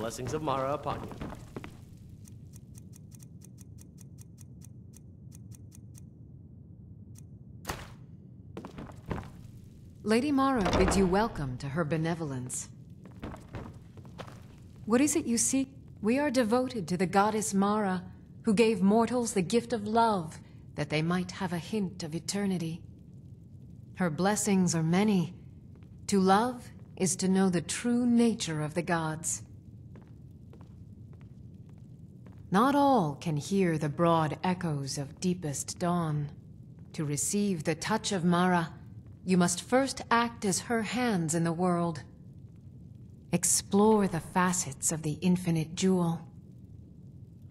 blessings of Mara upon you. Lady Mara bids you welcome to her benevolence. What is it you seek? We are devoted to the goddess Mara, who gave mortals the gift of love, that they might have a hint of eternity. Her blessings are many. To love is to know the true nature of the gods. Not all can hear the broad echoes of deepest dawn. To receive the touch of Mara, you must first act as her hands in the world. Explore the facets of the infinite jewel.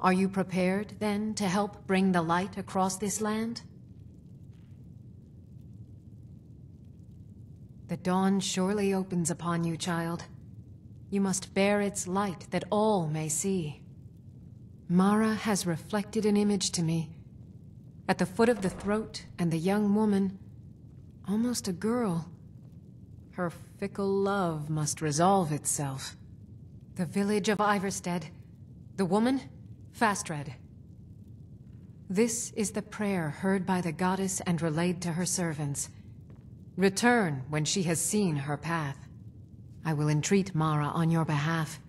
Are you prepared, then, to help bring the light across this land? The dawn surely opens upon you, child. You must bear its light that all may see. Mara has reflected an image to me. At the foot of the throat and the young woman, almost a girl. Her fickle love must resolve itself. The village of Iverstead. The woman, Fastred. This is the prayer heard by the goddess and relayed to her servants. Return when she has seen her path. I will entreat Mara on your behalf.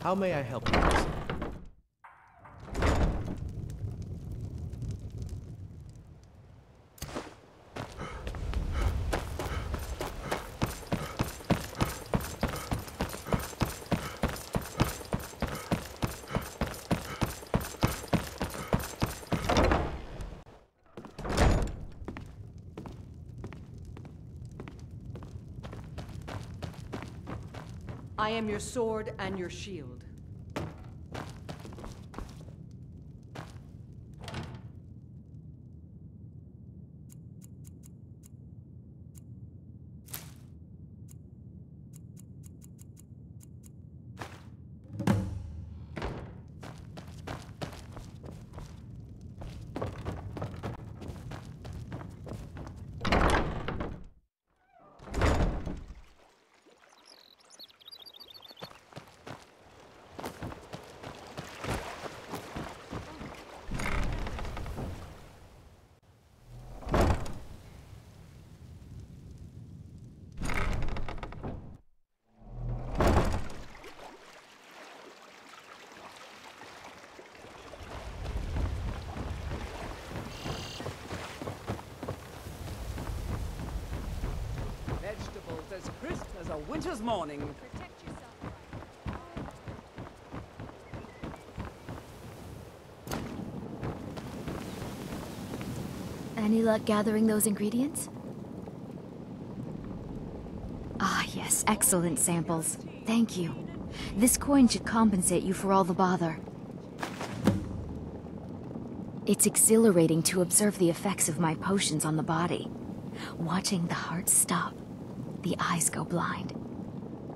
How may I help you, sir? I am your sword and your shield. As crisp as a winter's morning. Protect yourself. Any luck gathering those ingredients? Ah, yes, excellent samples. Thank you. This coin should compensate you for all the bother. It's exhilarating to observe the effects of my potions on the body. Watching the heart stop, the eyes go blind.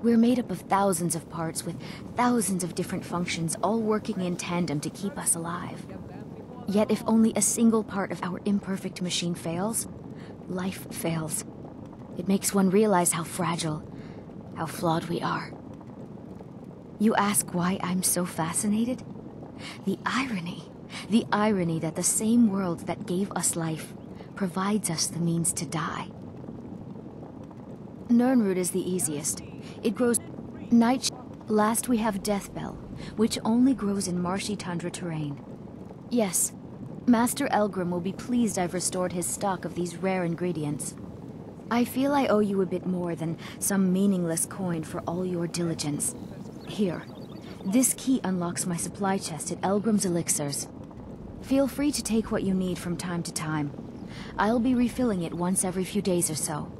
We're made up of thousands of parts with thousands of different functions, all working in tandem to keep us alive. Yet if only a single part of our imperfect machine fails, life fails. It makes one realize how fragile, how flawed we are. You ask why I'm so fascinated? The irony that the same world that gave us life provides us the means to die. Nirnroot is the easiest. It grows Last we have Deathbell, which only grows in marshy tundra terrain. Yes, Master Elgrim will be pleased I've restored his stock of these rare ingredients. I feel I owe you a bit more than some meaningless coin for all your diligence. Here, this key unlocks my supply chest at Elgrim's Elixirs. Feel free to take what you need from time to time. I'll be refilling it once every few days or so.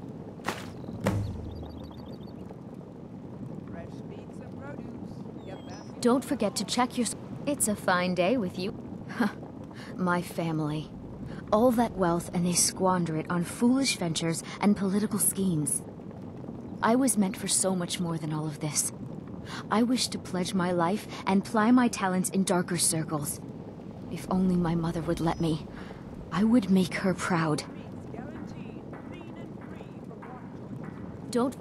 Don't forget to check your... It's a fine day with you. My family. All that wealth and they squander it on foolish ventures and political schemes. I was meant for so much more than all of this. I wish to pledge my life and ply my talents in darker circles. If only my mother would let me. I would make her proud. Guaranteed clean and free from lockjaw. Don't...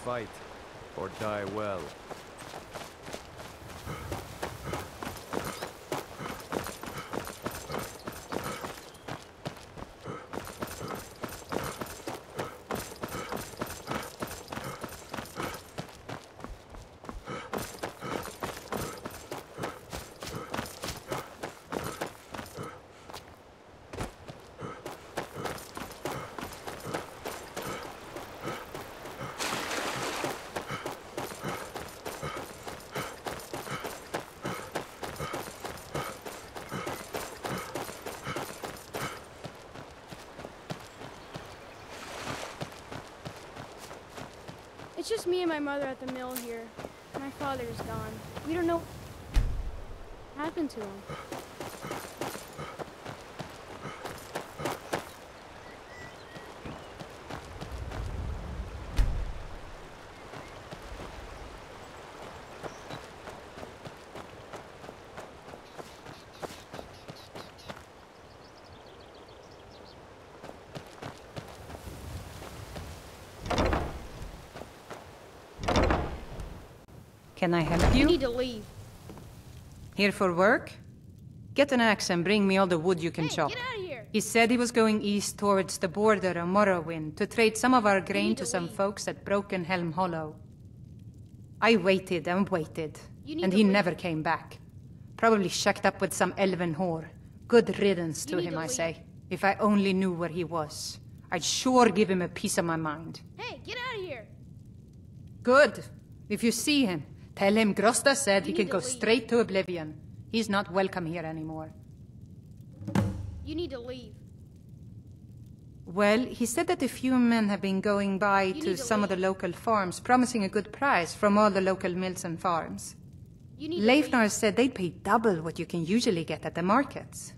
Fight, or die well. It's just me and my mother at the mill here. My father's gone. We don't know what happened to him. Can I help You you? need to leave. Here for work? Get an axe and bring me all the wood you can Hey, chop. get out of here! He said he was going east towards the border of Morrowind to trade some of our grain need to to some leave. folks at Broken Helm Hollow. I waited and waited, You need and to he leave. never came back. Probably shacked up with some elven whore. Good riddance You to need him, to I leave. say. If I only knew where he was, I'd sure give him a piece of my mind. Hey, get out of here! Good. If you see him, tell him Grosta said he You can need go to leave. straight to oblivion. He's not welcome here anymore. You need to leave. Well, he said that a few men have been going by You to need to some of the leave. local farms, promising a good price from all the local mills and farms. You need to Leifnar leave. said they'd pay double what you can usually get at the markets.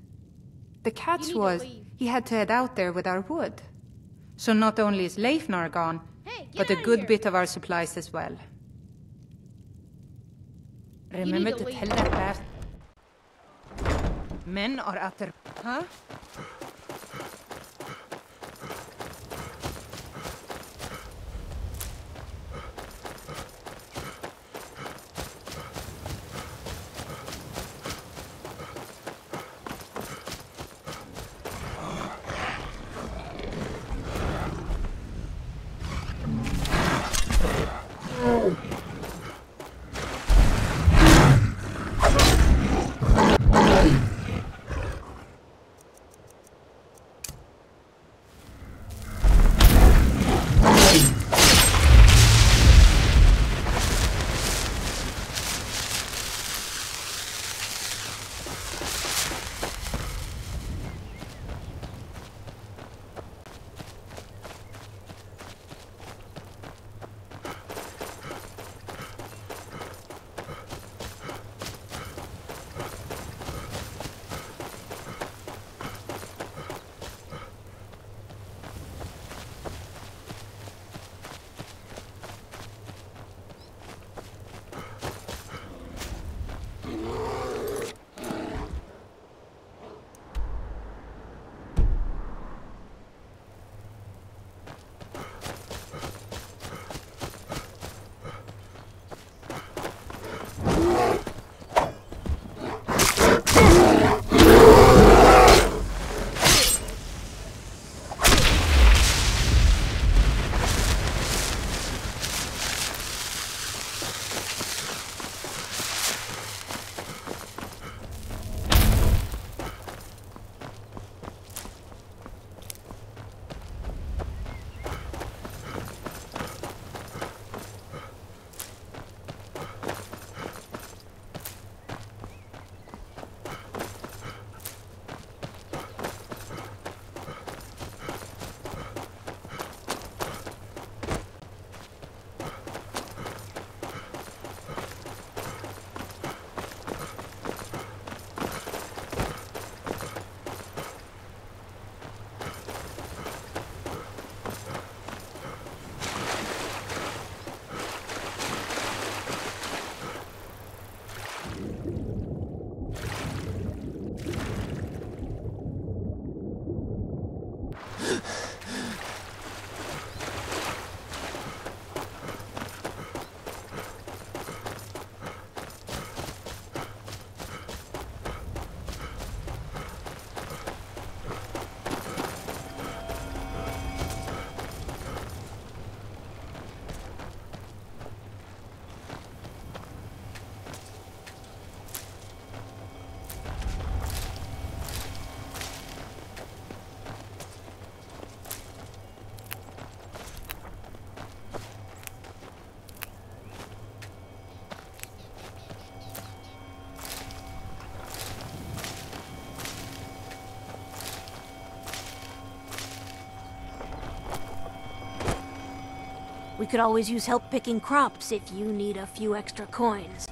The catch need to was leave. he had to head out there with our wood. So not only is Leifnar gone, Hey, get but a outta good here. bit of our supplies as well. Remember to to leave. tell that bastard. Men are at their... Huh? We could always use help picking crops if you need a few extra coins.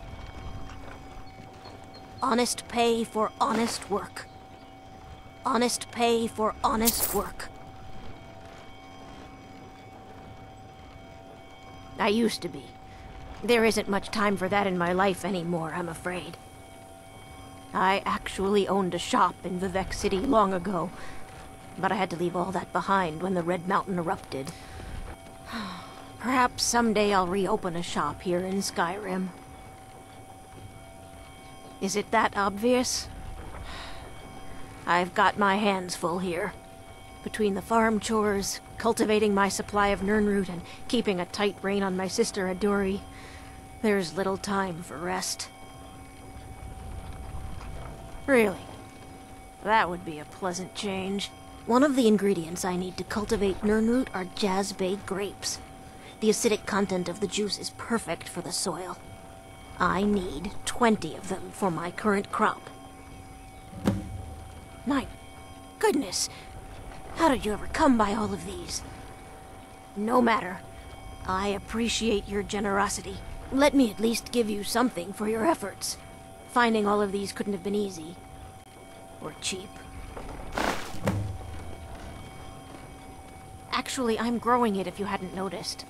Honest pay for honest work. Honest pay for honest work. I used to be. There isn't much time for that in my life anymore, I'm afraid. I actually owned a shop in Vivek City long ago, but I had to leave all that behind when the Red Mountain erupted. Perhaps someday I'll reopen a shop here in Skyrim. Is it that obvious? I've got my hands full here. Between the farm chores, cultivating my supply of Nirnroot, and keeping a tight rein on my sister Adori, there's little time for rest. Really, that would be a pleasant change. One of the ingredients I need to cultivate Nirnroot are Jazbay grapes. The acidic content of the juice is perfect for the soil. I need 20 of them for my current crop. My goodness, how did you ever come by all of these? No matter. I appreciate your generosity. Let me at least give you something for your efforts. Finding all of these couldn't have been easy. Or cheap. Actually, I'm growing it if you hadn't noticed.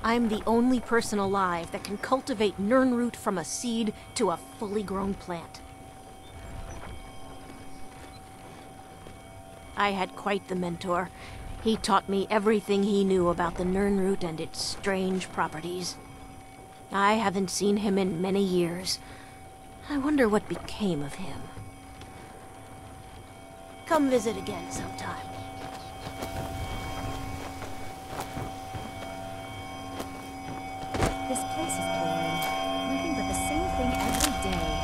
I'm the only person alive that can cultivate Nirnroot from a seed to a fully grown plant. I had quite the mentor. He taught me everything he knew about the Nirnroot and its strange properties. I haven't seen him in many years. I wonder what became of him. Come visit again sometime. This place is boring. Nothing but the same thing every day.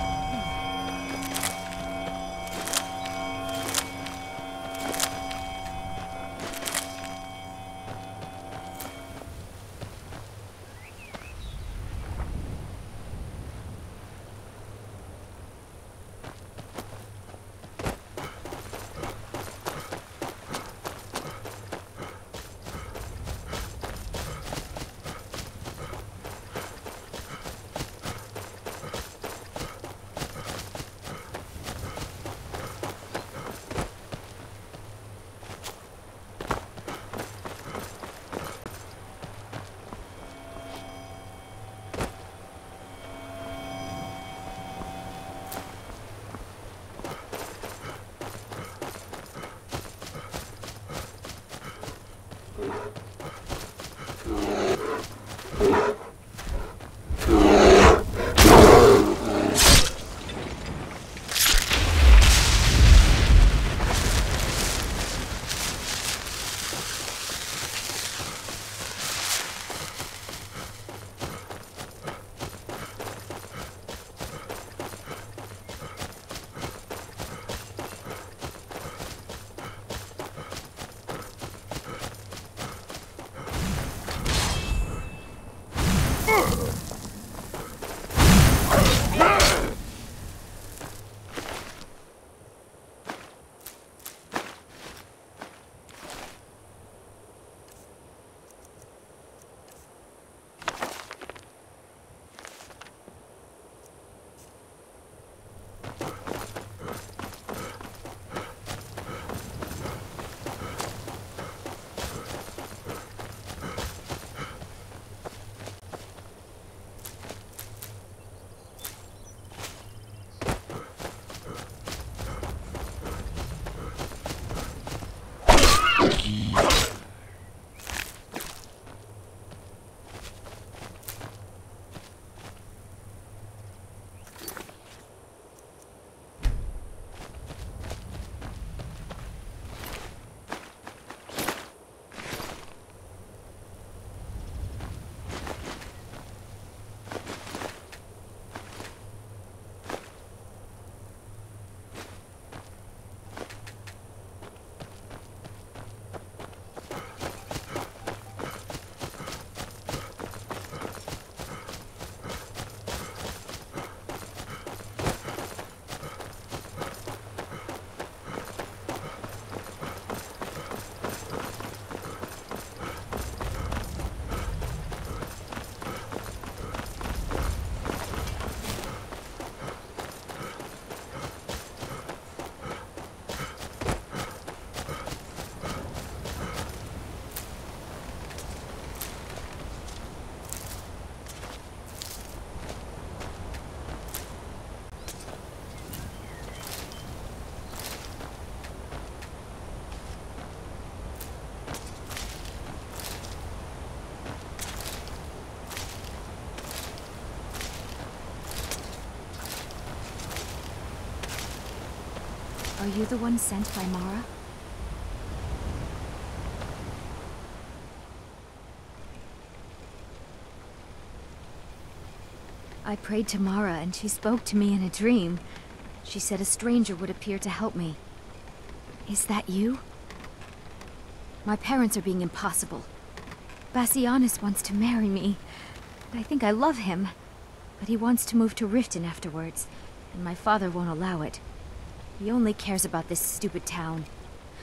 Are you the one sent by Mara? I prayed to Mara and she spoke to me in a dream. She said a stranger would appear to help me. Is that you? My parents are being impossible. Bassianus wants to marry me. I think I love him. But he wants to move to Riften afterwards, and my father won't allow it. He only cares about this stupid town.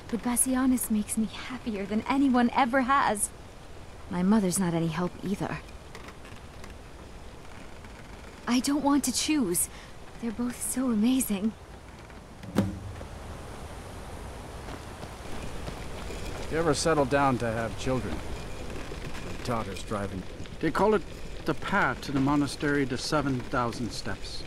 But Bassianus makes me happier than anyone ever has. My mother's not any help either. I don't want to choose. They're both so amazing. You ever settle down to have children? My daughter's driving. They call it the path to the monastery to 7,000 steps.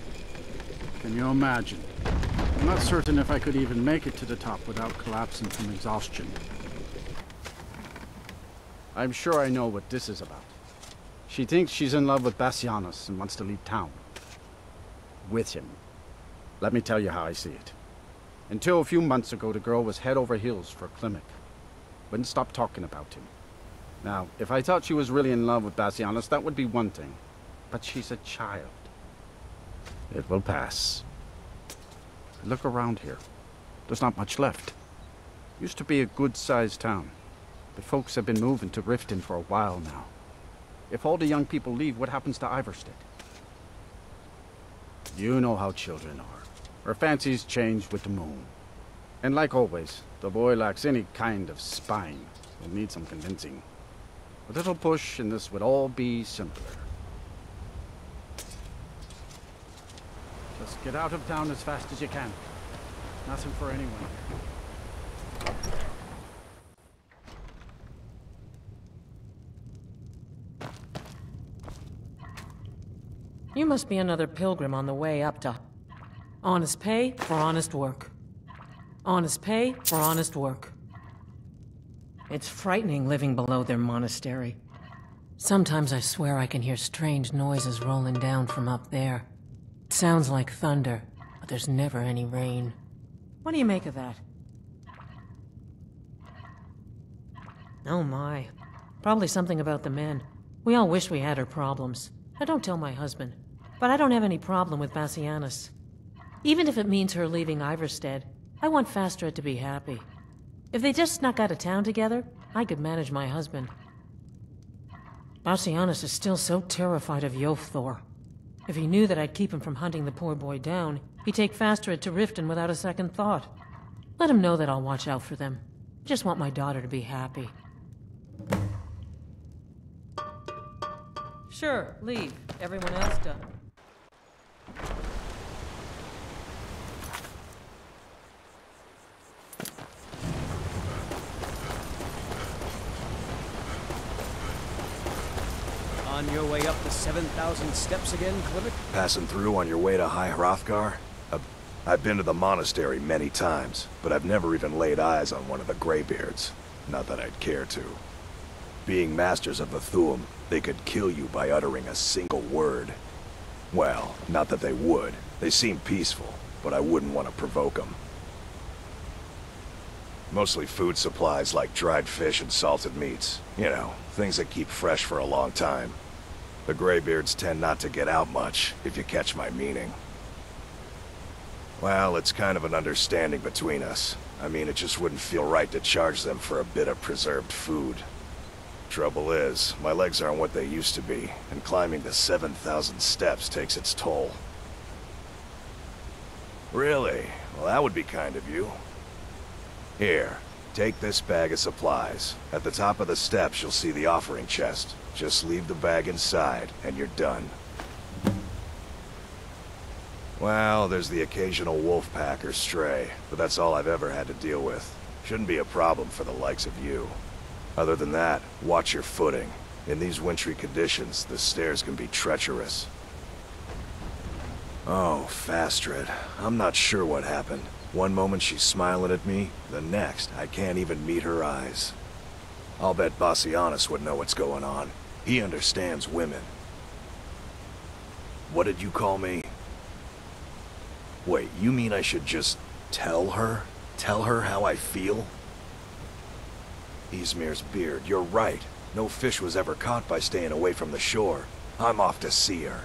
Can you imagine? I'm not certain if I could even make it to the top without collapsing from exhaustion. I'm sure I know what this is about. She thinks she's in love with Bassianus and wants to leave town. With him. Let me tell you how I see it. Until a few months ago, the girl was head over heels for Klimek. Wouldn't stop talking about him. Now, if I thought she was really in love with Bassianus, that would be one thing. But she's a child. It will pass. Look around here. There's not much left. Used to be a good-sized town. But folks have been moving to Riften for a while now. If all the young people leave, what happens to Ivarstead? You know how children are. Her fancies change with the moon. And like always, the boy lacks any kind of spine. He'll need some convincing. A little push and this would all be simpler. Just get out of town as fast as you can. Nothing for anyone here. You must be another pilgrim on the way up to... Honest pay for honest work. Honest pay for honest work. It's frightening living below their monastery. Sometimes I swear I can hear strange noises rolling down from up there. It sounds like thunder, but there's never any rain. What do you make of that? Oh my. Probably something about the men. We all wish we had her problems. I don't tell my husband. But I don't have any problem with Bassianus. Even if it means her leaving Ivarstead, I want Fastred to be happy. If they just snuck out of town together, I could manage my husband. Bassianus is still so terrified of Yofthor. If he knew that I'd keep him from hunting the poor boy down, he'd take Fastred to Riften without a second thought. Let him know that I'll watch out for them. I just want my daughter to be happy. Sure, leave. Everyone else does. On your way up the 7,000 steps again, Klimek? Passing through on your way to High Hrothgar? I've been to the monastery many times, but I've never even laid eyes on one of the Greybeards. Not that I'd care to. Being masters of the Thu'um, they could kill you by uttering a single word. Well, not that they would. They seem peaceful, but I wouldn't want to provoke them. Mostly food supplies like dried fish and salted meats. You know, things that keep fresh for a long time. The Greybeards tend not to get out much, if you catch my meaning. Well, it's kind of an understanding between us. I mean, it just wouldn't feel right to charge them for a bit of preserved food. Trouble is, my legs aren't what they used to be, and climbing the 7,000 steps takes its toll. Really? Well, that would be kind of you. Here, take this bag of supplies. At the top of the steps, you'll see the offering chest. Just leave the bag inside, and you're done. Well, there's the occasional wolf pack or stray, but that's all I've ever had to deal with. Shouldn't be a problem for the likes of you. Other than that, watch your footing. In these wintry conditions, the stairs can be treacherous. Oh, Fastred. I'm not sure what happened. One moment she's smiling at me, the next, I can't even meet her eyes. I'll bet Bassianus would know what's going on. He understands women. What did you call me? Wait, you mean I should just Tell her? Tell her how I feel? Izmir's beard, you're right. No fish was ever caught by staying away from the shore. I'm off to see her.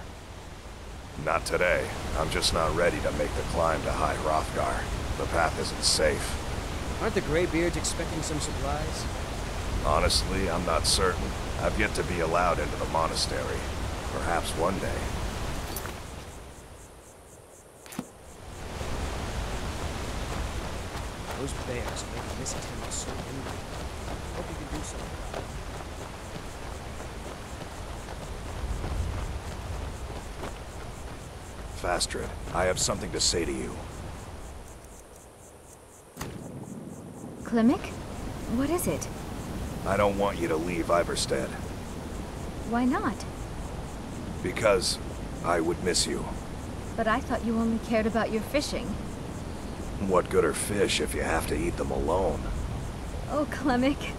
Not today. I'm just not ready to make the climb to High Hrothgar. The path isn't safe. Aren't the Greybeards expecting some supplies? Honestly, I'm not certain. I've yet to be allowed into the monastery. Perhaps one day. Those bears make this town so angry. Hope you can do something about it. Fastred, I have something to say to you. Klimek? What is it? I don't want you to leave Iverstead. Why not? Because I would miss you. But I thought you only cared about your fishing. What good are fish if you have to eat them alone? Oh, Klimek.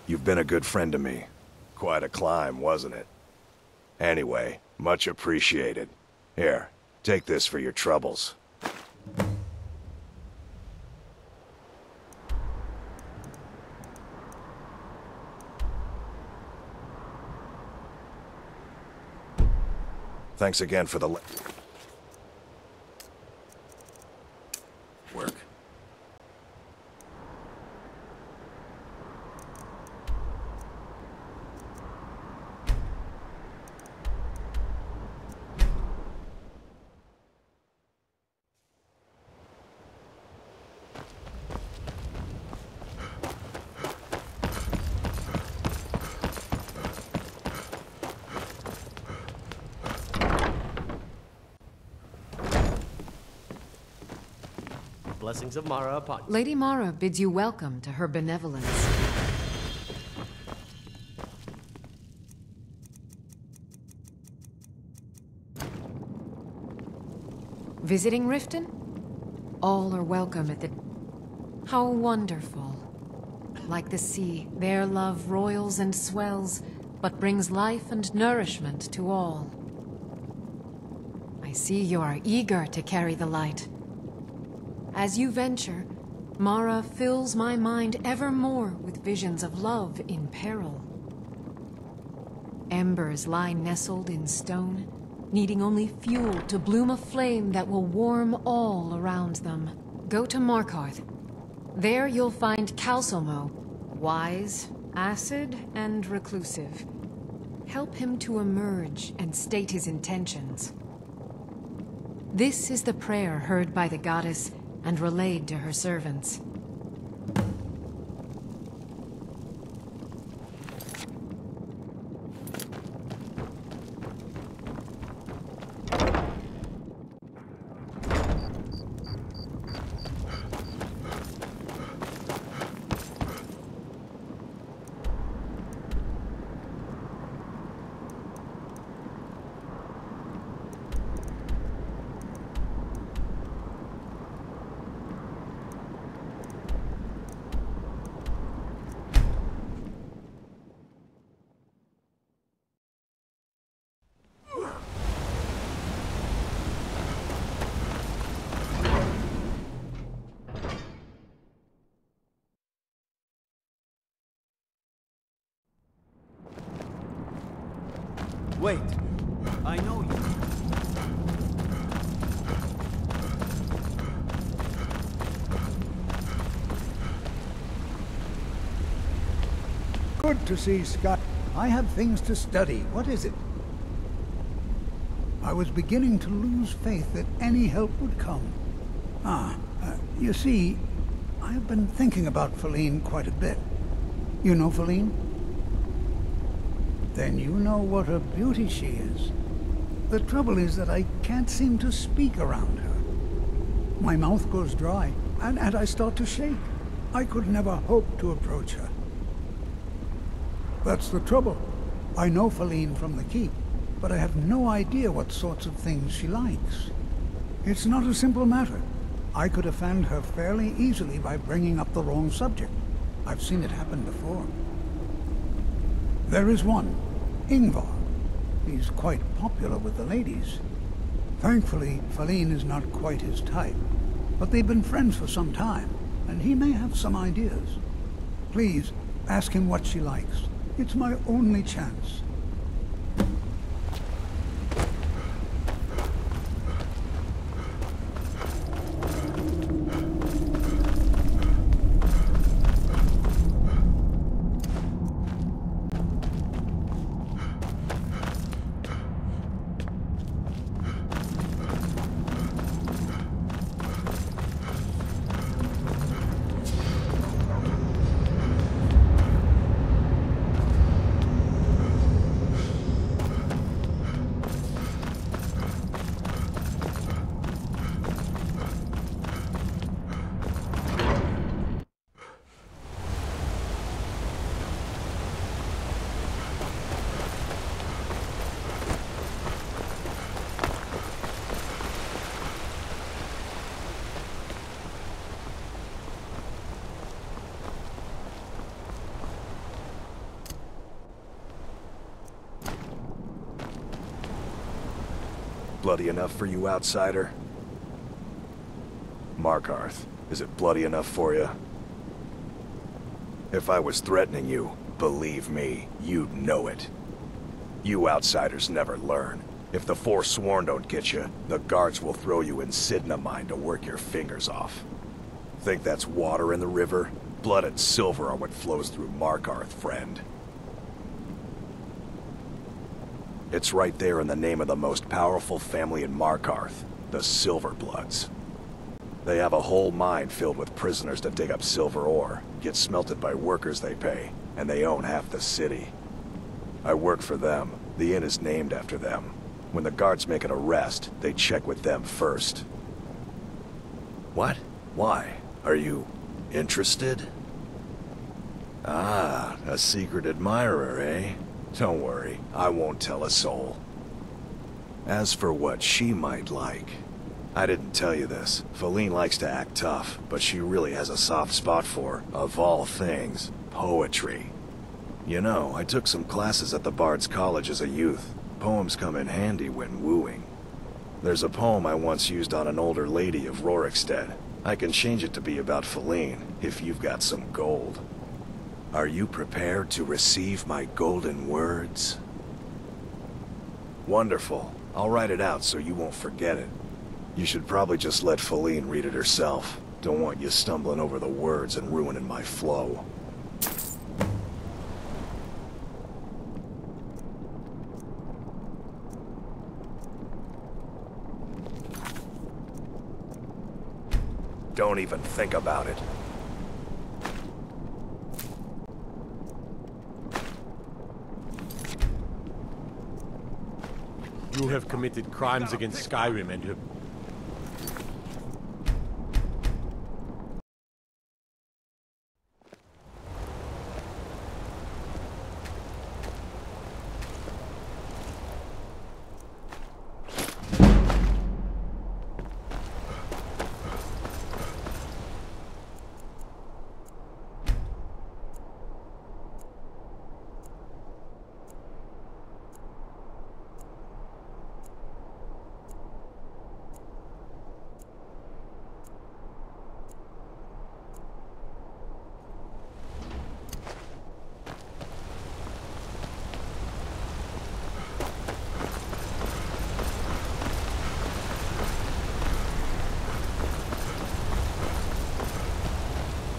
You've been a good friend to me. Quite a climb, wasn't it? Anyway, much appreciated. Here, take this for your troubles. Thanks again for the work. Blessings of Mara upon you. Lady Mara bids you welcome to her benevolence. Visiting Riften? All are welcome at the... How wonderful. Like the sea, their love roils and swells, but brings life and nourishment to all. I see you are eager to carry the light. As you venture, Mara fills my mind ever more with visions of love in peril. Embers lie nestled in stone, needing only fuel to bloom a flame that will warm all around them. Go to Markarth. There you'll find Calcelmo, wise, acid, and reclusive. Help him to emerge and state his intentions. This is the prayer heard by the goddess and relayed to her servants. Wait, I know you. Good to see Sky. I have things to study. What is it? I was beginning to lose faith that any help would come. You see, I've been thinking about Feline quite a bit. You know Feline? Then you know what a beauty she is. The trouble is that I can't seem to speak around her. My mouth goes dry, and I start to shake. I could never hope to approach her. That's the trouble. I know Feline from the keep, but I have no idea what sorts of things she likes. It's not a simple matter. I could offend her fairly easily by bringing up the wrong subject. I've seen it happen before. There is one, Ingvar. He's quite popular with the ladies. Thankfully, Feline is not quite his type, but they've been friends for some time, and he may have some ideas. Please, ask him what she likes. It's my only chance. bloody enough for you, outsider? Markarth, is it bloody enough for you? If I was threatening you, believe me, you'd know it. You outsiders never learn. If the Forsworn don't get you, the guards will throw you in Sidna mine to work your fingers off. Think that's water in the river? Blood and silver are what flows through Markarth, friend. It's right there in the name of the most powerful family in Markarth, the Silverbloods. They have a whole mine filled with prisoners to dig up silver ore, get smelted by workers they pay, and they own half the city. I work for them. The inn is named after them. When the guards make an arrest, they check with them first. What? Why? Are you interested? Ah, a secret admirer, eh? Don't worry, I won't tell a soul. As for what she might like, I didn't tell you this. Feline likes to act tough, but she really has a soft spot for, of all things, poetry. You know, I took some classes at the Bard's College as a youth. Poems come in handy when wooing. There's a poem I once used on an older lady of Rorikstead. I can change it to be about Feline, if you've got some gold. Are you prepared to receive my golden words? Wonderful. I'll write it out so you won't forget it. You should probably just let Feline read it herself. Don't want you stumbling over the words and ruining my flow. Don't even think about it. You have committed crimes against Skyrim and have...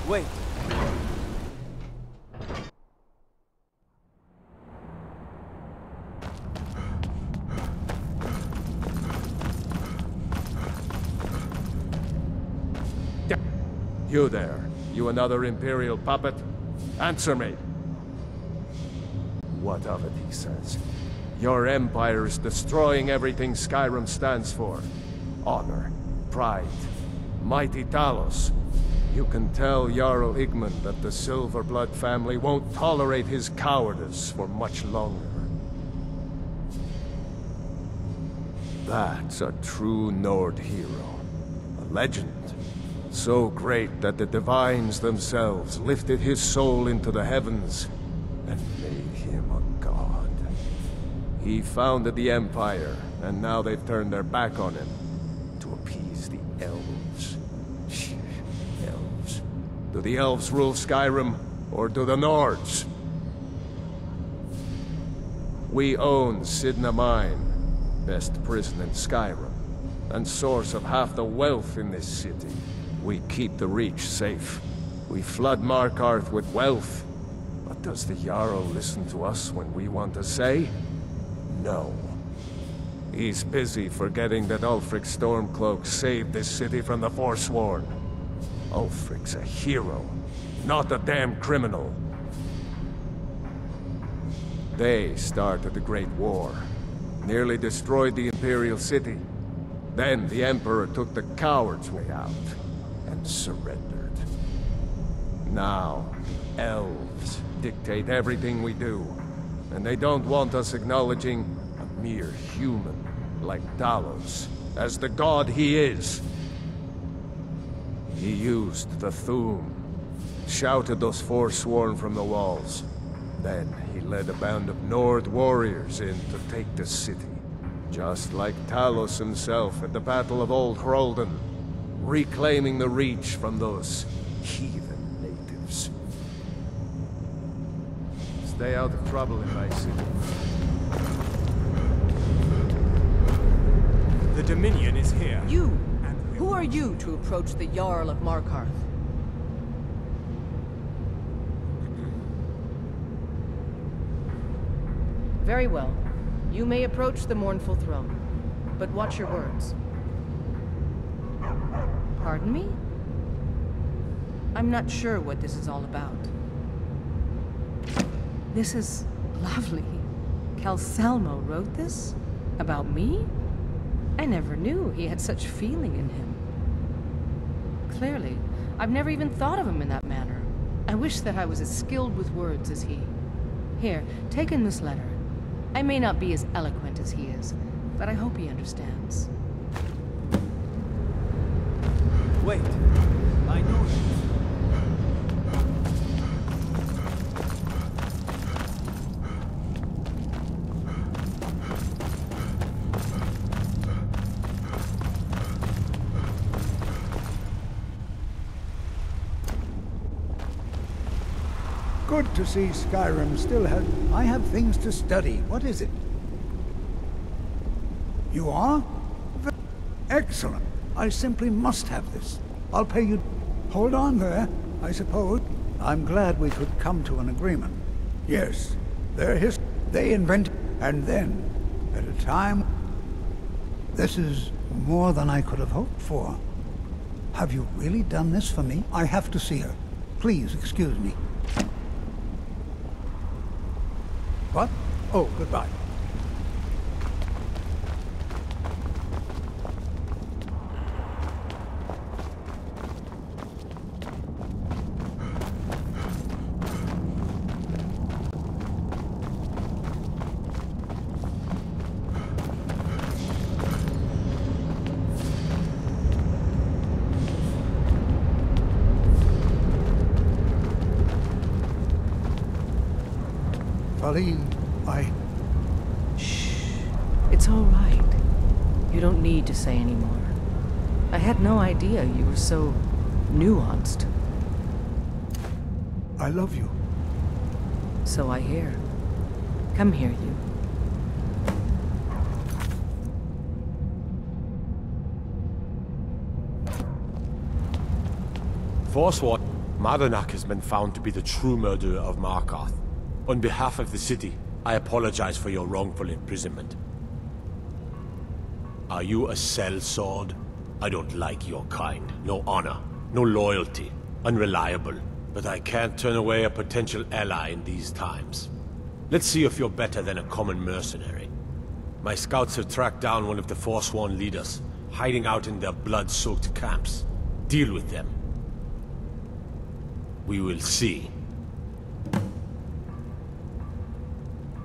Wait. You there. You another Imperial puppet? Answer me. What of it, he says. Your empire is destroying everything Skyrim stands for. Honor, pride, mighty Talos. You can tell Jarl Igmund that the Silverblood family won't tolerate his cowardice for much longer. That's a true Nord hero. A legend. So great that the Divines themselves lifted his soul into the heavens and made him a god. He founded the Empire, and now they've turned their back on him to appease the elves. Elves. Do the elves rule Skyrim, or do the Nords? We own Sidna Mine, best prison in Skyrim, and source of half the wealth in this city. We keep the Reach safe. We flood Markarth with wealth. But does the Jarl listen to us when we want to say? No. He's busy forgetting that Ulfric Stormcloak saved this city from the Forsworn. Ulfric's a hero, not a damn criminal. They started the Great War, nearly destroyed the Imperial City. Then the Emperor took the coward's way out and surrendered. Now, elves dictate everything we do, and they don't want us acknowledging a mere human like Talos as the god he is. He used the Thu'um, shouted those Forsworn from the walls. Then he led a band of Nord warriors in to take the city. Just like Talos himself at the Battle of Old Hroldan, reclaiming the Reach from those heathen natives. Stay out of trouble in my city. The Dominion is here. You! Who are you to approach the Jarl of Markarth? Very well. You may approach the mournful throne, but watch your words. Pardon me? I'm not sure what this is all about. This is lovely. Calsalmo wrote this? About me? I never knew he had such feeling in him. Clearly, I've never even thought of him in that manner. I wish that I was as skilled with words as he. Here, take in this letter. I may not be as eloquent as he is, but I hope he understands. Wait. I know you. Good to see Skyrim still has... I have things to study. What is it? You are? Excellent. I simply must have this. I'll pay you... Hold on there, I suppose. I'm glad we could come to an agreement. Yes, they invented... And then, at a time... This is more than I could have hoped for. Have you really done this for me? I have to see her. Please excuse me. What? Oh, goodbye. Shh. It's all right. You don't need to say any more. I had no idea you were so nuanced. I love you. So I hear. Come here, you. Forsworn, Madanak has been found to be the true murderer of Markarth. On behalf of the city, I apologize for your wrongful imprisonment. Are you a sellsword? I don't like your kind. No honor, no loyalty, unreliable. But I can't turn away a potential ally in these times. Let's see if you're better than a common mercenary. My scouts have tracked down one of the Forsworn leaders, hiding out in their blood-soaked camps. Deal with them. We will see.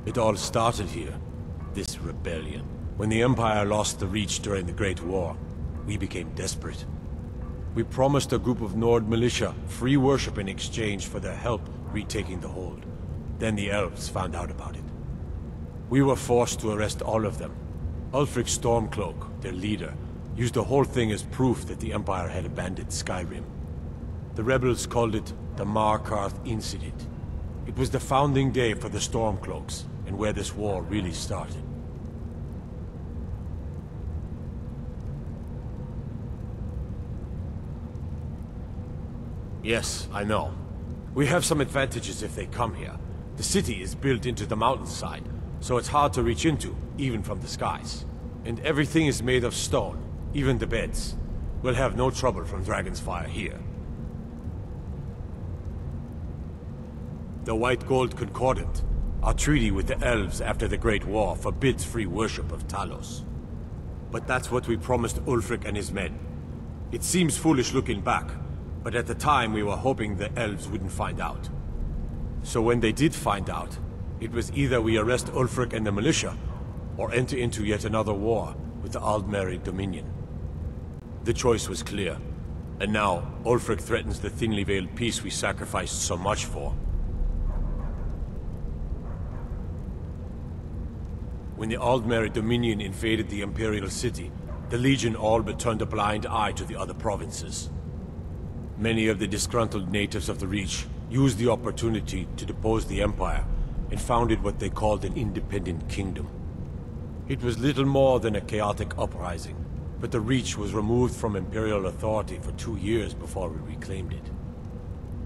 It all started here, this rebellion. When the Empire lost the Reach during the Great War, we became desperate. We promised a group of Nord militia free worship in exchange for their help retaking the hold. Then the elves found out about it. We were forced to arrest all of them. Ulfric Stormcloak, their leader, used the whole thing as proof that the Empire had abandoned Skyrim. The rebels called it the Markarth Incident. It was the founding day for the Stormcloaks, and where this war really started. Yes, I know. We have some advantages if they come here. The city is built into the mountainside, so it's hard to reach into, even from the skies. And everything is made of stone, even the beds. We'll have no trouble from Dragon's Fire here. The White Gold Concordant, our treaty with the elves after the Great War, forbids free worship of Talos. But that's what we promised Ulfric and his men. It seems foolish looking back, but at the time we were hoping the elves wouldn't find out. So when they did find out, it was either we arrest Ulfric and the militia, or enter into yet another war with the Aldmeri Dominion. The choice was clear, and now Ulfric threatens the thinly veiled peace we sacrificed so much for. When the Aldmeri Dominion invaded the Imperial City, the Legion all but turned a blind eye to the other provinces. Many of the disgruntled natives of the Reach used the opportunity to depose the Empire and founded what they called an independent kingdom. It was little more than a chaotic uprising, but the Reach was removed from Imperial authority for 2 years before we reclaimed it.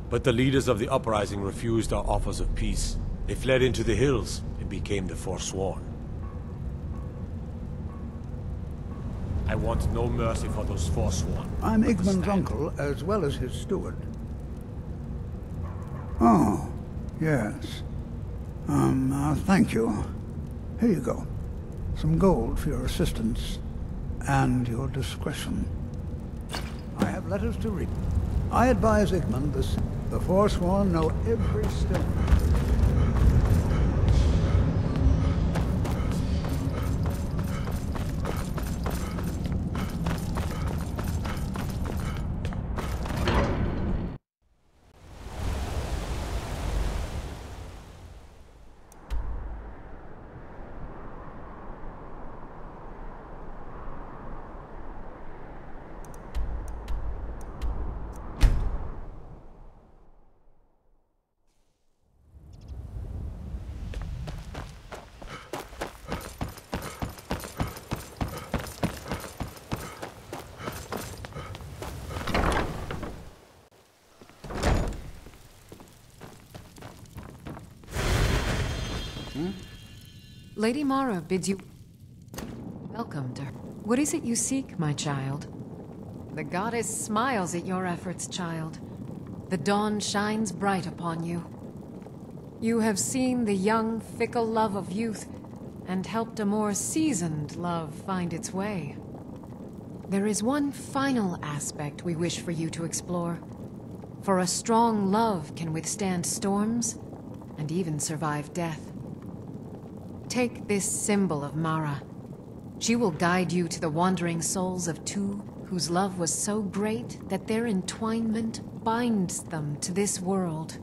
But the leaders of the uprising refused our offers of peace. They fled into the hills and became the Forsworn. I want no mercy for those Forsworn. I'm Igmund's uncle, as well as his steward. Oh, yes. Thank you. Here you go. Some gold for your assistance, and your discretion. I have letters to read. I advise Igmund the Forsworn know every stone. Lady Mara bids you welcome to her. What is it you seek, my child? The goddess smiles at your efforts, child. The dawn shines bright upon you. You have seen the young, fickle love of youth, and helped a more seasoned love find its way. There is one final aspect we wish for you to explore. For a strong love can withstand storms, and even survive death. Take this symbol of Mara. She will guide you to the wandering souls of two whose love was so great that their entwinement binds them to this world.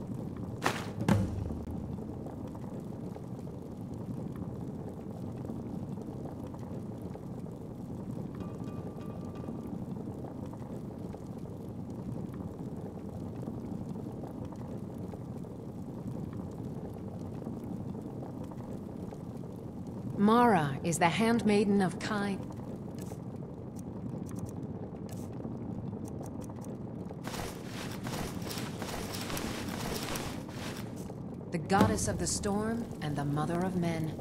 Mara is the handmaiden of kind. The goddess of the storm and the mother of men.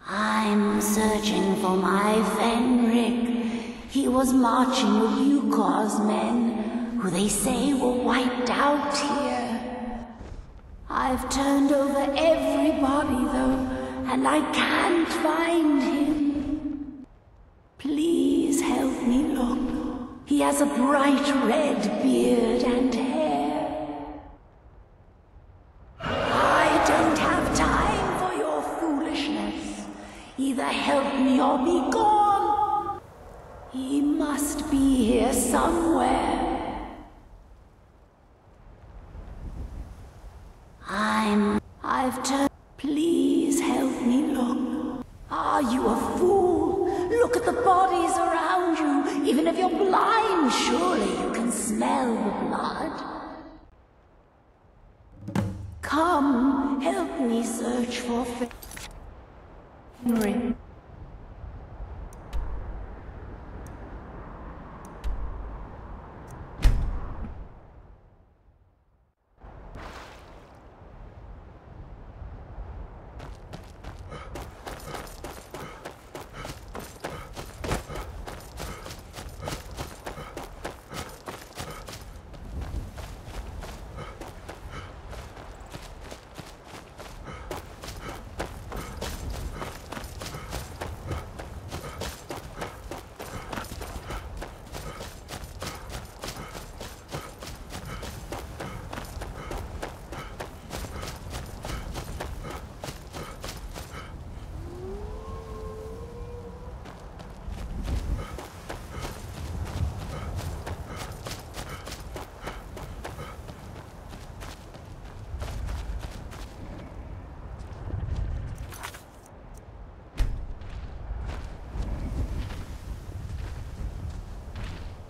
I'm searching for my Fenric. He was marching with Yukor's men, who they say were wiped out here. I've turned over everybody, though, and I can't find him. Please help me look. He has a bright red beard and hair. I don't have time for your foolishness. Either help me or be gone. He must be here somewhere. I've turned. Please help me look. Are you a fool? Look at the bodies around you. Even if you're blind, surely you can smell the blood. Come, help me search for Fenrir.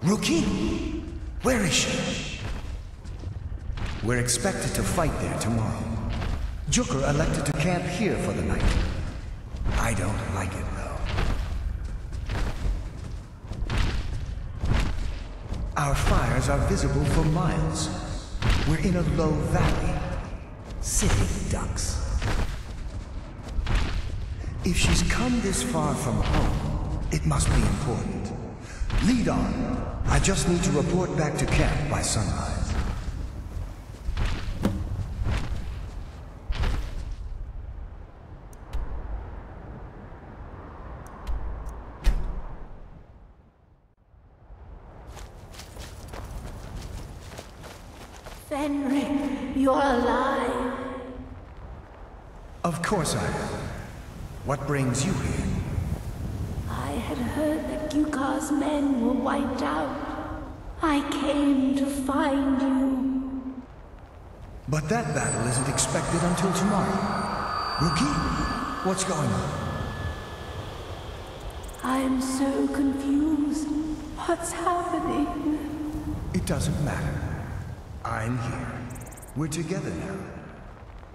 Rookie? Where is she? We're expected to fight there tomorrow. Jukur elected to camp here for the night. I don't like it, though. Our fires are visible for miles. We're in a low valley. Sitting ducks. If she's come this far from home, it must be important. Lead on. I just need to report back to camp by sunrise. Fenrir, you're alive. Of course I am. What brings you here? I had heard that Gyukar's men were wiped out. I came to find you. But that battle isn't expected until tomorrow. Rookie, what's going on? I'm so confused. What's happening? It doesn't matter. I'm here. We're together now.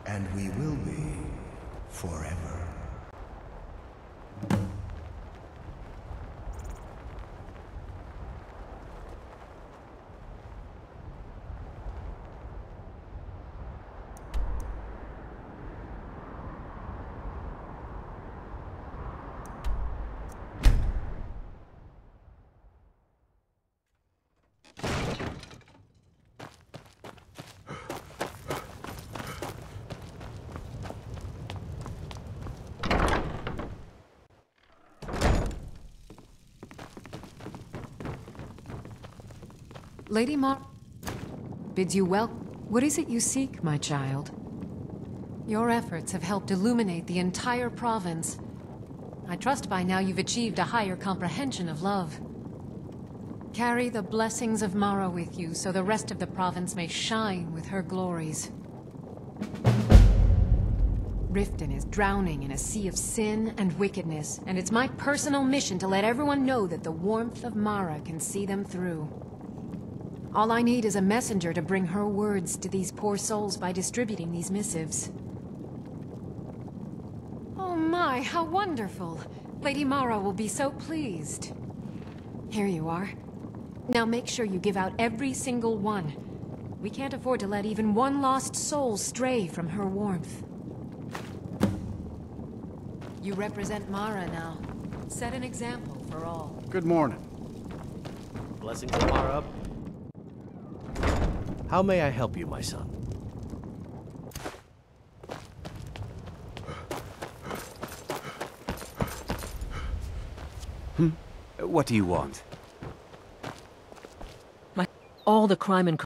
And we will be. Forever. Lady Mar bids you well. What is it you seek, my child? Your efforts have helped illuminate the entire province. I trust by now you've achieved a higher comprehension of love. Carry the blessings of Mara with you so the rest of the province may shine with her glories. Riften is drowning in a sea of sin and wickedness, and it's my personal mission to let everyone know that the warmth of Mara can see them through. All I need is a messenger to bring her words to these poor souls by distributing these missives. Oh my, how wonderful! Lady Mara will be so pleased. Here you are. Now make sure you give out every single one. We can't afford to let even one lost soul stray from her warmth. You represent Mara now. Set an example for all. Good morning. Blessings of Mara. How may I help you, my son? What do you want? All the crime and...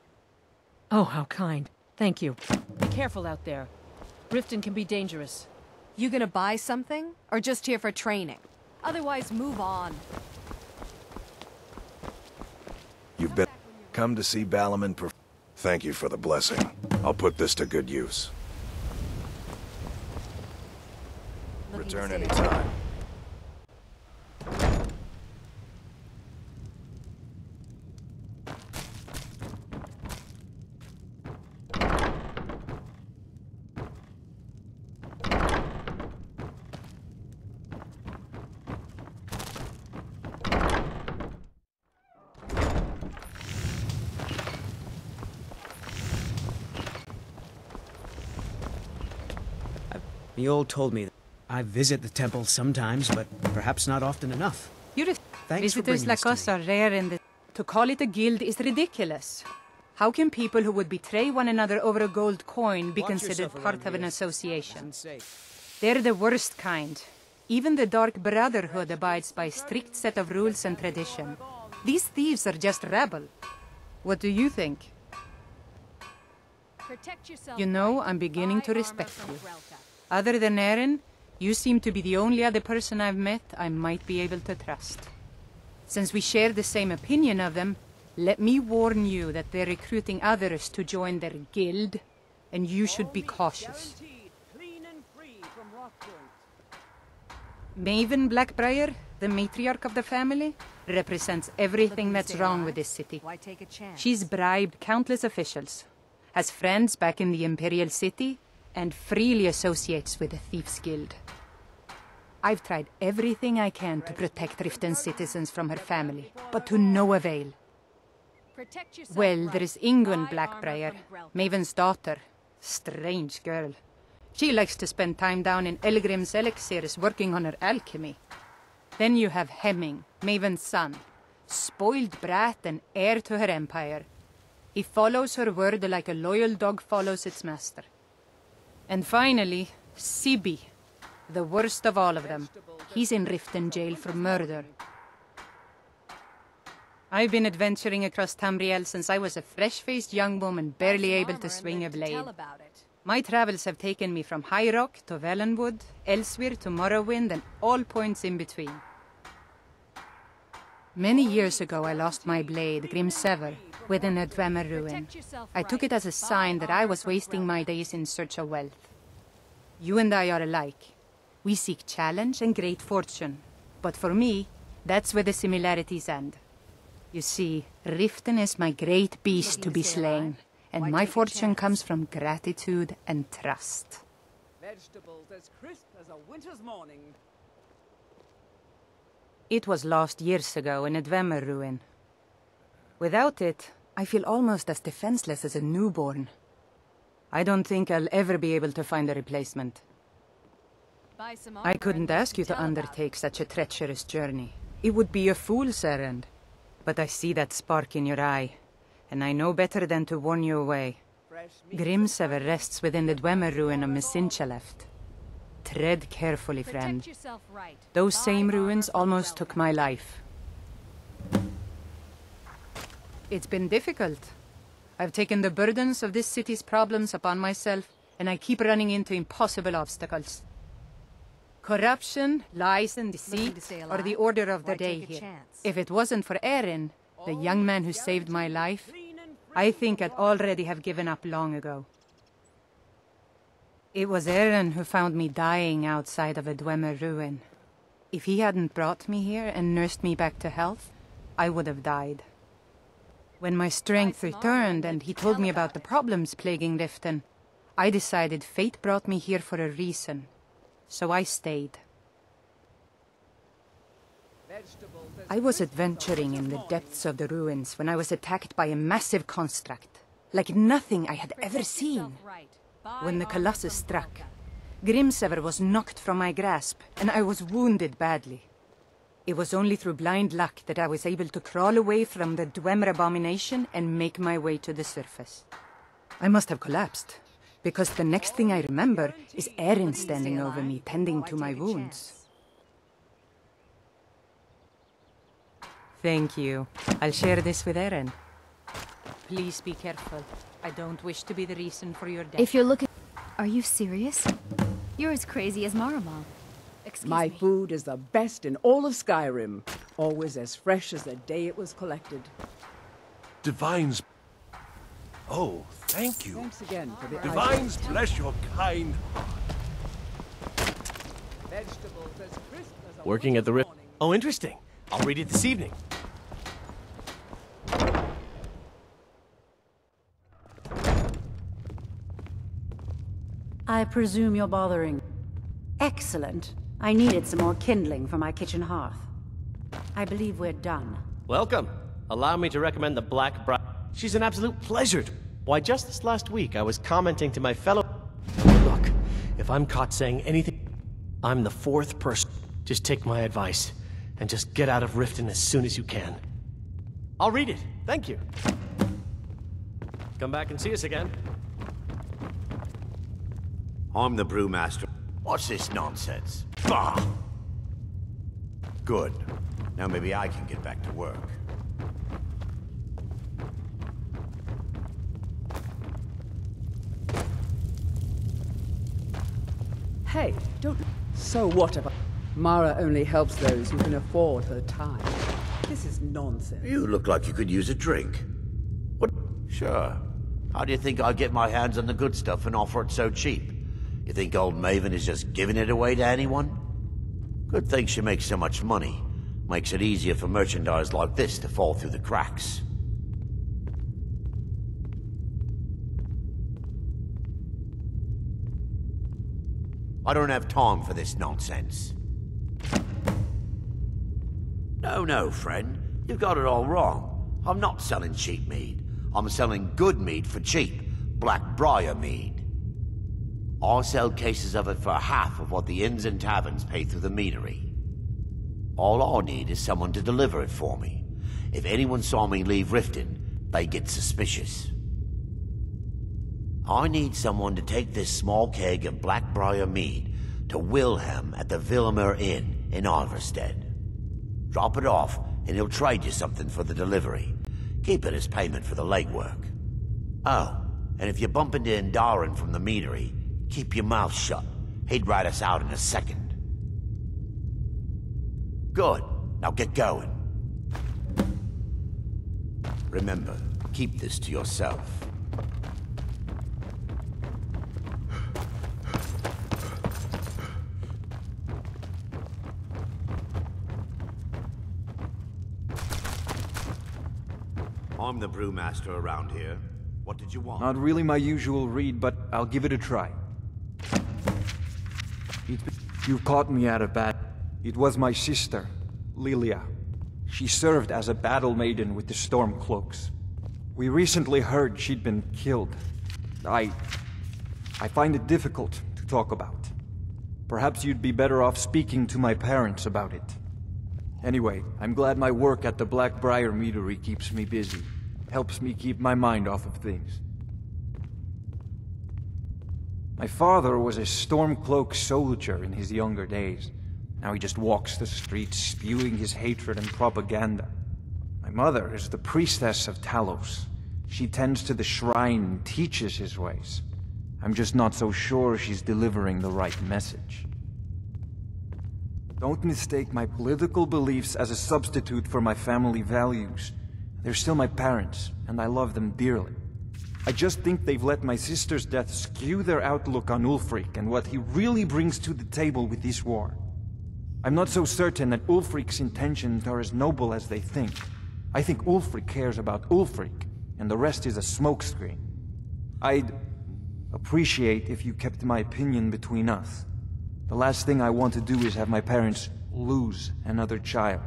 Oh, how kind. Thank you. Be careful out there. Riften can be dangerous. You gonna buy something? Or just here for training? Otherwise, move on. You've been come to see Balaman. Thank you for the blessing. I'll put this to good use. Return anytime. The old told me that I visit the temple sometimes, but perhaps not often enough. Thanks for Visitors bringing like this to us are rare in the... To call it a guild is ridiculous. How can people who would betray one another over a gold coin be considered part of an association? They're the worst kind. Even the Dark Brotherhood abides by a strict set of rules and tradition. These thieves are just rabble. What do you think? You know, I'm beginning to respect you. Other than Eren, you seem to be the only other person I've met I might be able to trust. Since we share the same opinion of them, let me warn you that they're recruiting others to join their guild, and you should be cautious. Maven Blackbriar, the matriarch of the family, represents everything that's wrong with this city. She's bribed countless officials, has friends back in the Imperial City, and freely associates with the Thieves' Guild. I've tried everything I can to protect Riften's citizens from her family, but to no avail. Well, there is Ingun Blackbriar, Maven's daughter. Strange girl. She likes to spend time down in Elgrim's elixirs working on her alchemy. Then you have Hemming, Maven's son. Spoiled brat and heir to her empire. He follows her word like a loyal dog follows its master. And finally, Sibi, the worst of all of them. He's in Riften jail for murder. I've been adventuring across Tamriel since I was a fresh-faced young woman barely able to swing a blade. My travels have taken me from High Rock to Valenwood, Elsewhere to Morrowind, and all points in between. Many years ago I lost my blade, Grimsever, within a Dwemer ruin. I took it as a sign that I was wasting my days in search of wealth. You and I are alike. We seek challenge and great fortune. But for me, that's where the similarities end. You see, Riften is my great beast to be slain, and my fortune comes from gratitude and trust. Vegetables as crisp as a winter's morning. It was lost years ago in a Dwemer ruin. Without it, I feel almost as defenseless as a newborn. I don't think I'll ever be able to find a replacement. I couldn't ask you to undertake such a treacherous journey. It would be a fool's errand. But I see that spark in your eye, and I know better than to warn you away. Grimsever rests within the Dwemer ruin of Mesinchaleft. Tread carefully, friend. Those same ruins almost took my life. It's been difficult. I've taken the burdens of this city's problems upon myself, and I keep running into impossible obstacles. Corruption, lies, and deceit are the order of the day here. If it wasn't for Eren, the young man who saved my life, I think I'd already have given up long ago. It was Eren who found me dying outside of a Dwemer ruin. If he hadn't brought me here and nursed me back to health, I would have died. When my strength returned and he told me about the problems plaguing Riften, I decided fate brought me here for a reason. So I stayed. I was adventuring in the depths of the ruins when I was attacked by a massive construct, like nothing I had ever seen. When the Colossus struck, Grimsever was knocked from my grasp, and I was wounded badly. It was only through blind luck that I was able to crawl away from the Dwemer abomination and make my way to the surface. I must have collapsed, because the next thing I remember is Eren standing over me, tending to my wounds. Thank you. I'll share this with Eren. Please be careful. I don't wish to be the reason for your death. If you're looking... Are you serious? You're as crazy as Maramon. My food is the best in all of Skyrim. Always as fresh as the day it was collected. Divines... Oh, thank you. Thanks again for the Divines bless your kind heart. Vegetables as crisp as a Working at the rift. Oh, interesting. I'll read it this evening. I presume you're bothering. Excellent. I needed some more kindling for my kitchen hearth. I believe we're done. Welcome. Allow me to recommend the Black Bride. She's an absolute pleasure. Why, just this last week, I was commenting to my fellow... Look, if I'm caught saying anything, I'm the fourth person. Just take my advice, and just get out of Riften as soon as you can. I'll read it. Thank you. Come back and see us again. I'm the brewmaster. What's this nonsense? Bah! Good. Now maybe I can get back to work. Hey, don't... So what about... Mara only helps those who can afford her time. This is nonsense. You look like you could use a drink. What? Sure. How do you think I get my hands on the good stuff and offer it so cheap? You think old Maven is just giving it away to anyone? Good thing she makes so much money. Makes it easier for merchandise like this to fall through the cracks. I don't have time for this nonsense. No, friend. You've got it all wrong. I'm not selling cheap mead. I'm selling good mead for cheap. Blackbriar mead. I'll sell cases of it for half of what the inns and taverns pay through the meadery. All I need is someone to deliver it for me. If anyone saw me leave Riften, they get suspicious. I need someone to take this small keg of Blackbriar mead to Wilhelm at the Vilmer Inn in Alverstead. Drop it off, and he'll trade you something for the delivery. Keep it as payment for the legwork. Oh, and if you bump into Indaren from the meadery, keep your mouth shut. He'd write us out in a second. Good. Now get going. Remember, keep this to yourself. I'm the brewmaster around here. What did you want? Not really my usual read, but I'll give it a try. You've caught me at a bad... It was my sister, Lilia. She served as a battle maiden with the Stormcloaks. We recently heard she'd been killed. I find it difficult to talk about. Perhaps you'd be better off speaking to my parents about it. Anyway, I'm glad my work at the Blackbriar Meadery keeps me busy. Helps me keep my mind off of things. My father was a Stormcloak soldier in his younger days. Now he just walks the streets spewing his hatred and propaganda. My mother is the priestess of Talos. She tends to the shrine and teaches his ways. I'm just not so sure she's delivering the right message. Don't mistake my political beliefs as a substitute for my family values. They're still my parents, and I love them dearly. I just think they've let my sister's death skew their outlook on Ulfric and what he really brings to the table with this war. I'm not so certain that Ulfric's intentions are as noble as they think. I think Ulfric cares about Ulfric, and the rest is a smokescreen. I'd appreciate if you kept my opinion between us. The last thing I want to do is have my parents lose another child.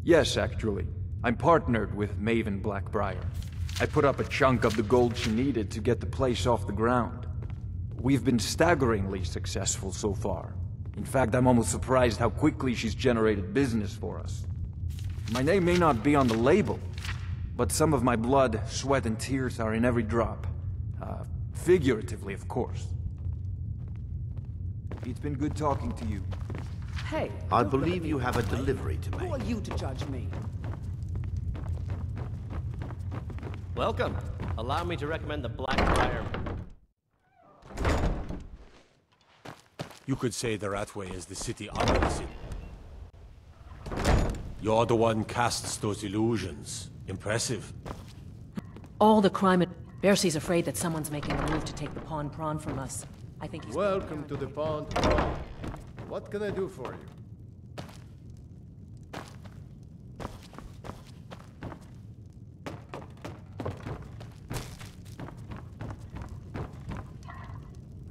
Yes, actually. I'm partnered with Maven Blackbriar. I put up a chunk of the gold she needed to get the place off the ground. We've been staggeringly successful so far. In fact, I'm almost surprised how quickly she's generated business for us. My name may not be on the label, but some of my blood, sweat, and tears are in every drop. Figuratively, of course. It's been good talking to you. Hey, I believe you have a delivery to make. Who are you to judge me? Welcome. Allow me to recommend the Blackbriar. You could say the Ratway is the city under the city. You're the one casts those illusions. Impressive. All the crime... Bercy's afraid that someone's making a move to take the Pawn Prawn from us. I think he's... Welcome to the Pawn Prawn. What can I do for you?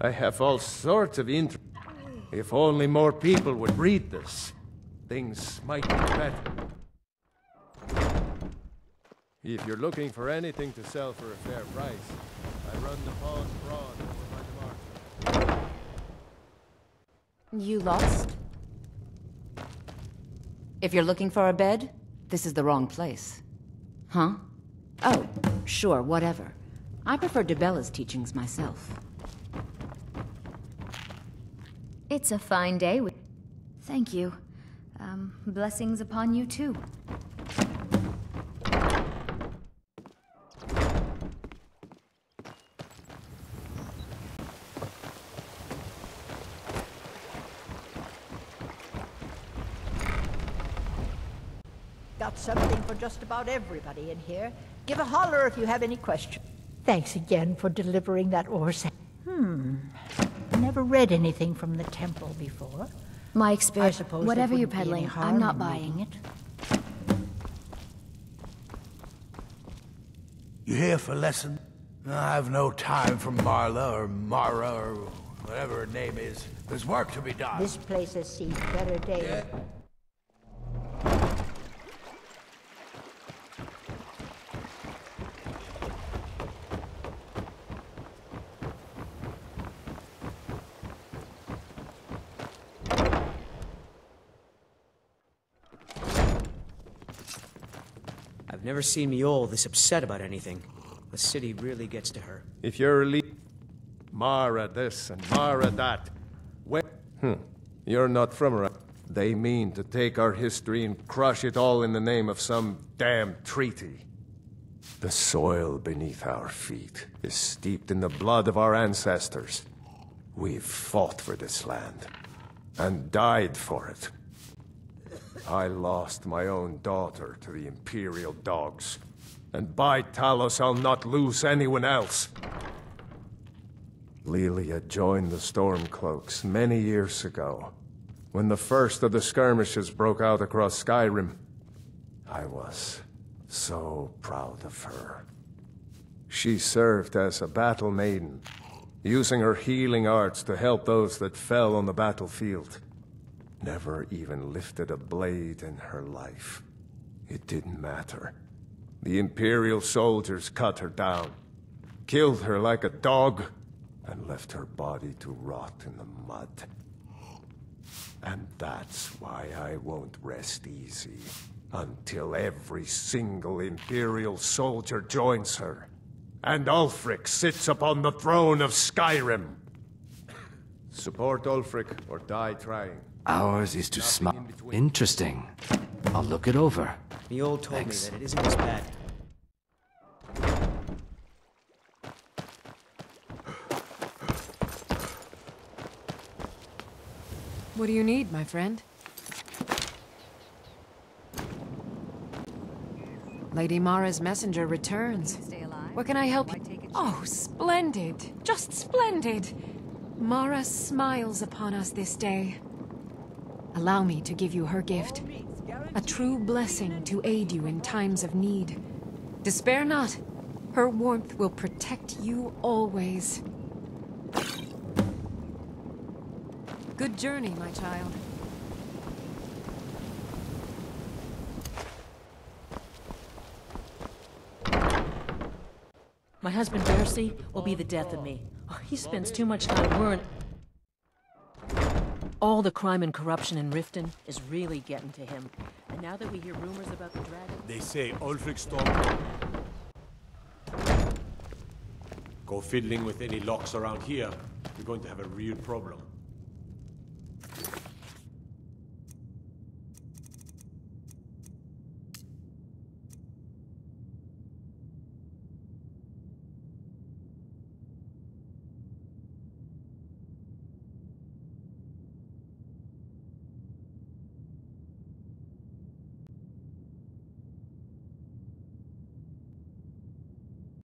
I have all sorts of interest. If only more people would read this, things might be better. If you're looking for anything to sell for a fair price, I run run the paws broad over my demarch. You lost? If you're looking for a bed, this is the wrong place. Huh? Oh, sure, whatever. I prefer DeBella's teachings myself. It's a fine day. Thank you. Blessings upon you too. Got something for just about everybody in here. Give a holler if you have any questions. Thanks again for delivering that ore sample. Never read anything from the temple before. My experience. I suppose Whatever there you're wouldn't be any peddling, harm I'm not in buying reading it. You here for lesson? I have no time for Marla or Mara or whatever her name is. There's work to be done. This place has seen better days. Yeah. I've never seen Miol this upset about anything. The city really gets to her. If you're Mara this and Mara that. You're not from around. They mean to take our history and crush it all in the name of some damn treaty. The soil beneath our feet is steeped in the blood of our ancestors. We've fought for this land and died for it. I lost my own daughter to the Imperial dogs, and by Talos I'll not lose anyone else. Lilia joined the Stormcloaks many years ago, when the first of the skirmishes broke out across Skyrim. I was so proud of her. She served as a battle maiden, using her healing arts to help those that fell on the battlefield. Never even lifted a blade in her life. It didn't matter. The Imperial soldiers cut her down, killed her like a dog, and left her body to rot in the mud. And that's why I won't rest easy until every single Imperial soldier joins her, and Ulfric sits upon the throne of Skyrim. Support Ulfric or die trying. Ours is to smile. Interesting. I'll look it over. Miol told me that it isn't as bad. What do you need, my friend? Lady Mara's messenger returns. What can I help you? Oh, splendid. Just splendid. Mara smiles upon us this day. Allow me to give you her gift. A true blessing to aid you in times of need. Despair not. Her warmth will protect you always. Good journey, my child. My husband Darcy will be the death of me. Oh, he spends too much time worrying. All the crime and corruption in Riften is really getting to him. And now that we hear rumors about the dragon... They say Ulfric Storm. Go fiddling with any locks around here, you're going to have a real problem.